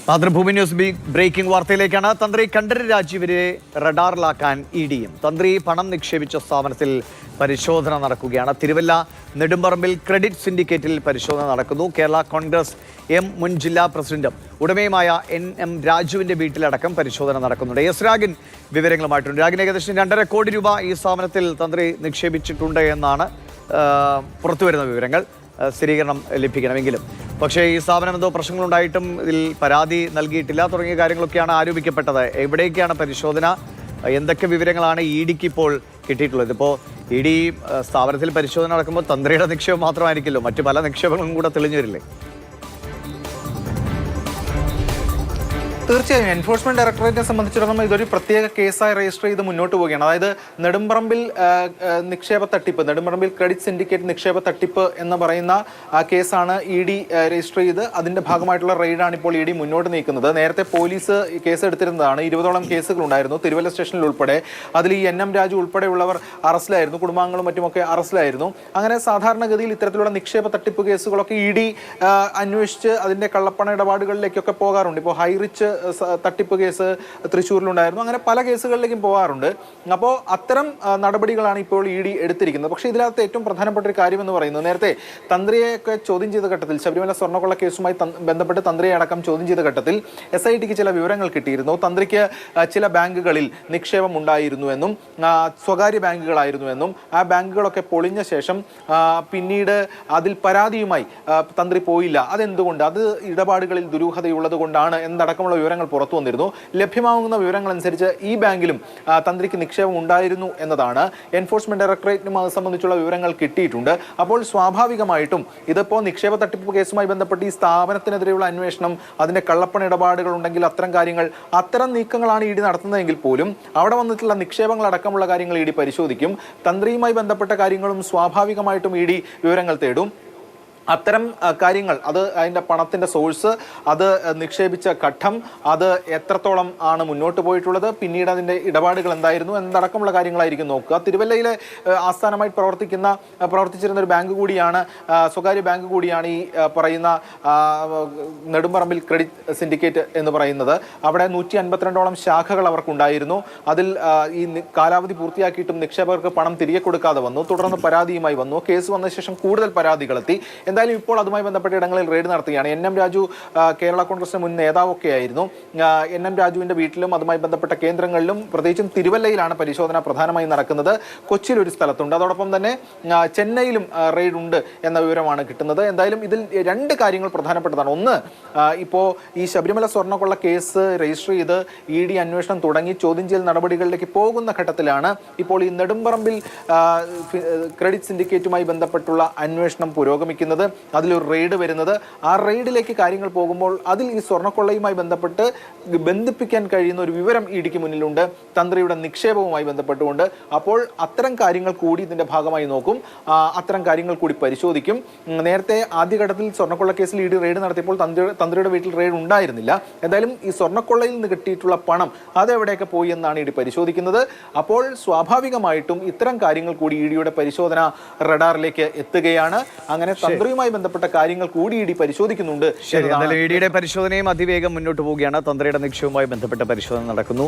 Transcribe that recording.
Mathrubhumi news breaking വാർത്തയിലേക്കാണ്. തന്ത്രി കണ്ഠരര് രാജീവരെ റഡാറിലാക്കാൻ ഇഡിയും. തന്ത്രി പണം നിക്ഷേപിച്ച സ്ഥാപനത്തിൽ പരിശോധന നടക്കുകയാണ്. തിരുവല്ല നെടുമ്പറമ്പിൽ ക്രെഡിറ്റ് സിൻഡിക്കേറ്റിൽ പരിശോധന നടക്കുന്നു. കേരള കോൺഗ്രസ് എം മുൻ ജില്ലാ പ്രസിഡന്റും ഉടമയുമായ NM രാജുവിന്റെ വീട്ടിലടക്കം പരിശോധന നടക്കുന്നുണ്ട്. എസ് രാഗിൻ വിവരങ്ങളുമായിട്ടുണ്ട്. രാഗിൻ, ഏകദേശം 2.5 കോടി രൂപ ഈ സ്ഥാപനത്തിൽ തന്ത്രി നിക്ഷേപിച്ചിട്ടുണ്ട് എന്നാണ് പുറത്തുവരുന്ന വിവരങ്ങൾ. സ്ഥിരീകരണം ലഭിക്കണമെങ്കിലും പക്ഷേ ഈ സ്ഥാപനം എന്തോ പ്രശ്നങ്ങളുണ്ടായിട്ടും ഇതിൽ പരാതി നൽകിയിട്ടില്ല തുടങ്ങിയ കാര്യങ്ങളൊക്കെയാണ് ആരോപിക്കപ്പെട്ടത്. എവിടേക്കാണ് പരിശോധന? എന്തൊക്കെ വിവരങ്ങളാണ് ഇഡിക്ക് ഇപ്പോൾ കിട്ടിയിട്ടുള്ളത്? ഇപ്പോൾ ഇഡി സ്ഥാപനത്തിൽ പരിശോധന നടക്കുമ്പോൾ തന്ത്രിയുടെ നിക്ഷേപം മാത്രമായിരിക്കുമല്ലോ, മറ്റു പല നിക്ഷേപങ്ങളും കൂടെ തെളിഞ്ഞു വരില്ലേ? തീർച്ചയായും എൻഫോഴ്സ്മെന്റ് ഡയറക്ടറേറ്റിനെ സംബന്ധിച്ചിടത്തോളം ഇതൊരു പ്രത്യേക കേസായി രജിസ്റ്റർ ചെയ്ത് മുന്നോട്ട് പോവുകയാണ്. അതായത് നെടുമ്പറമ്പിൽ നിക്ഷേപ തട്ടിപ്പ്, നെടുമ്പറമ്പിൽ ക്രെഡിറ്റ് സിൻഡിക്കേറ്റ് നിക്ഷേപ തട്ടിപ്പ് എന്ന് പറയുന്ന കേസാണ് ഇഡി രജിസ്റ്റർ ചെയ്ത് അതിന്റെ ഭാഗമായിട്ടുള്ള റെയ്ഡാണ് ഇപ്പോൾ ഇഡി മുന്നോട്ട് നീക്കുന്നത്. നേരത്തെ പോലീസ് കേസ് എടുത്തിരുന്നതാണ്. 20ഓളം കേസുകൾ ഉണ്ടായിരുന്നു തിരുവല്ല സ്റ്റേഷനിൽ ഉൾപ്പെടെ. അതിൽ ഈ NM രാജു ഉൾപ്പെടെയുള്ളവർ അറസ്റ്റിലായിരുന്നു, കുടുംബാംഗങ്ങളും മറ്റുമൊക്കെ അറസ്റ്റിലായിരുന്നു. അങ്ങനെ സാധാരണഗതിയിൽ ഇത്തരത്തിലുള്ള നിക്ഷേപ തട്ടിപ്പ് കേസുകളൊക്കെ ഇഡി അന്വേഷിച്ച് അതിന്റെ കള്ളപ്പണ ഇടപാടുകളിലേക്കൊക്കെ പോകാറുണ്ട്. ഇപ്പോൾ ഹൈറിച്ച് തട്ടിപ്പ് കേസ് തൃശ്ശൂരിലുണ്ടായിരുന്നു. അങ്ങനെ പല കേസുകളിലേക്കും പോകാറുണ്ട്. അപ്പോൾ അത്തരം നടപടികളാണ് ഇപ്പോൾ ഇഡി എടുത്തിരിക്കുന്നത്. പക്ഷേ ഇതിനകത്ത് ഏറ്റവും പ്രധാനപ്പെട്ട ഒരു കാര്യം എന്ന് പറയുന്നത്, നേരത്തെ തന്ത്രിയെയൊക്കെ ചോദ്യം ചെയ്ത ഘട്ടത്തിൽ, ശബരിമല സ്വർണ്ണക്കൊള്ള കേസുമായി ബന്ധപ്പെട്ട് തന്ത്രിയെ അടക്കം ചോദ്യം ചെയ്ത ഘട്ടത്തിൽ SITക്ക് ചില വിവരങ്ങൾ കിട്ടിയിരുന്നു. തന്ത്രിക്ക് ചില ബാങ്കുകളിൽ നിക്ഷേപം ഉണ്ടായിരുന്നുവെന്നും സ്വകാര്യ ബാങ്കുകളായിരുന്നുവെന്നും ആ ബാങ്കുകളൊക്കെ പൊളിഞ്ഞ ശേഷം പിന്നീട് അതിൽ പരാതിയുമായി തന്ത്രി പോയില്ല. അതെന്തുകൊണ്ട്? അത് ഇടപാടുകളിൽ ദുരൂഹതയുള്ളത് കൊണ്ടാണ് എന്നടക്കമുള്ള വിവരങ്ങൾ പുറത്തു വന്നിരുന്നു. ലഭ്യമാകുന്ന വിവരങ്ങൾ അനുസരിച്ച് ഈ ബാങ്കിലും തന്ത്രിക്ക് നിക്ഷേപം ഉണ്ടായിരുന്നു എന്നതാണ്. എൻഫോഴ്സ്മെന്റ് ഡയറക്ടറേറ്റിനും അത് സംബന്ധിച്ചുള്ള വിവരങ്ങൾ കിട്ടിയിട്ടുണ്ട്. അപ്പോൾ സ്വാഭാവികമായിട്ടും ഇതിപ്പോൾ നിക്ഷേപ തട്ടിപ്പ് കേസുമായി ബന്ധപ്പെട്ട് ഈ സ്ഥാപനത്തിനെതിരെയുള്ള അന്വേഷണം, അതിന്റെ കള്ളപ്പണ ഇടപാടുകൾ ഉണ്ടെങ്കിൽ അത്തരം നീക്കങ്ങളാണ് ഇഡി നടത്തുന്നതെങ്കിൽ പോലും അവിടെ വന്നിട്ടുള്ള നിക്ഷേപങ്ങൾ അടക്കമുള്ള കാര്യങ്ങൾ ഇഡി പരിശോധിക്കും. തന്ത്രിയുമായി ബന്ധപ്പെട്ട കാര്യങ്ങളും സ്വാഭാവികമായിട്ടും ഇഡി വിവരങ്ങൾ തേടും. അത്തരം കാര്യങ്ങൾ, അത് അതിൻ്റെ പണത്തിൻ്റെ സോഴ്സ്, അത് നിക്ഷേപിച്ച ഘട്ടം, അത് എത്രത്തോളം ആണ് മുന്നോട്ട് പോയിട്ടുള്ളത്, പിന്നീട് അതിൻ്റെ ഇടപാടുകൾ എന്തായിരുന്നു എന്നടക്കമുള്ള കാര്യങ്ങളായിരിക്കും നോക്കുക. തിരുവല്ലയിലെ ആസ്ഥാനമായി പ്രവർത്തിച്ചിരുന്ന ഒരു ബാങ്ക് കൂടിയാണ്, സ്വകാര്യ ബാങ്ക് കൂടിയാണ് ഈ പറയുന്ന നെടുമ്പറമ്പിൽ ക്രെഡിറ്റ് സിൻഡിക്കേറ്റ് എന്ന് പറയുന്നത്. അവിടെ 152ഓളം ശാഖകൾ അവർക്കുണ്ടായിരുന്നു. അതിൽ ഈ കാലാവധി പൂർത്തിയാക്കിയിട്ടും നിക്ഷേപകർക്ക് പണം തിരികെ കൊടുക്കാതെ വന്നു. തുടർന്ന് പരാതിയുമായി വന്നു. കേസ് വന്ന ശേഷം കൂടുതൽ പരാതികളെത്തി. എന്തായാലും ഇപ്പോൾ അതുമായി ബന്ധപ്പെട്ട ഇടങ്ങളിൽ റെയ്ഡ് നടത്തുകയാണ്. NM രാജു കേരള കോൺഗ്രസിന്റെ മുൻ നേതാവൊക്കെ ആയിരുന്നു. NM രാജുവിന്റെ വീട്ടിലും അതുമായി ബന്ധപ്പെട്ട കേന്ദ്രങ്ങളിലും, പ്രത്യേകിച്ചും തിരുവല്ലയിലാണ് പരിശോധന പ്രധാനമായും നടക്കുന്നത്. കൊച്ചിയിൽ ഒരു സ്ഥലത്തുണ്ട്. അതോടൊപ്പം തന്നെ ചെന്നൈയിലും റെയ്ഡ് ഉണ്ട് എന്ന വിവരമാണ് കിട്ടുന്നത്. എന്തായാലും ഇതിൽ 2 കാര്യങ്ങൾ പ്രധാനപ്പെട്ടതാണ്. ഒന്ന്, ഇപ്പോൾ ഈ ശബരിമല സ്വർണ്ണക്കൊള്ള കേസ് രജിസ്റ്റർ ചെയ്ത് ഇഡി അന്വേഷണം തുടങ്ങി ചോദ്യം ചെയ്യൽ നടപടികളിലേക്ക് പോകുന്ന ഘട്ടത്തിലാണ് ഇപ്പോൾ ഈ നെടുമ്പറമ്പിൽ ക്രെഡിറ്റ് സിൻഡിക്കേറ്റുമായി ബന്ധപ്പെട്ടുള്ള അന്വേഷണം പുരോഗമിക്കുന്നത്. അതിലൊരു റെയ്ഡ് വരുന്നത്. ആ റെയ്ഡിലേക്ക് കാര്യങ്ങൾ പോകുമ്പോൾ അതിൽ ഈ സ്വർണ്ണക്കൊള്ളയുമായി ബന്ധപ്പെട്ട് ബന്ധിപ്പിക്കാൻ കഴിയുന്ന ഒരു വിവരം ഇഡിക്ക് മുന്നിലുണ്ട്, തന്ത്രിയുടെ നിക്ഷേപവുമായി ബന്ധപ്പെട്ടുകൊണ്ട്. അപ്പോൾ അത്തരം കാര്യങ്ങൾ കൂടി ഇതിന്റെ ഭാഗമായി നോക്കും, അത്തരം കാര്യങ്ങൾ കൂടി പരിശോധിക്കും. നേരത്തെ ആദ്യഘട്ടത്തിൽ സ്വർണ്ണക്കൊള്ള കേസിൽ ഇഡി റെയ്ഡ് നടത്തിയപ്പോൾ തന്ത്രിയുടെ വീട്ടിൽ റെയ്ഡ് ഉണ്ടായിരുന്നില്ല. എന്തായാലും ഈ സ്വർണ്ണക്കൊള്ളയിൽ നിന്ന് കിട്ടിയിട്ടുള്ള പണം അതെവിടെയൊക്കെ പോയി എന്നാണ് ഇഡി പരിശോധിക്കുന്നത്. അപ്പോൾ സ്വാഭാവികമായിട്ടും ഇത്തരം കാര്യങ്ങൾ കൂടി ഇഡിയുടെ പരിശോധന റഡാറിലേക്ക് എത്തുകയാണ്. അങ്ങനെ തന്ത്രിയുമായി ബന്ധപ്പെട്ട കാര്യങ്ങൾ കൂടി ഇഡി പരിശോധിക്കുന്നുണ്ട്. ഇഡിയുടെ പരിശോധനയും അതിവേഗം മുന്നോട്ട് പോവുകയാണ്. തന്ത്രിയുടെ നിക്ഷേപവുമായി ബന്ധപ്പെട്ട പരിശോധന നടക്കുന്നു.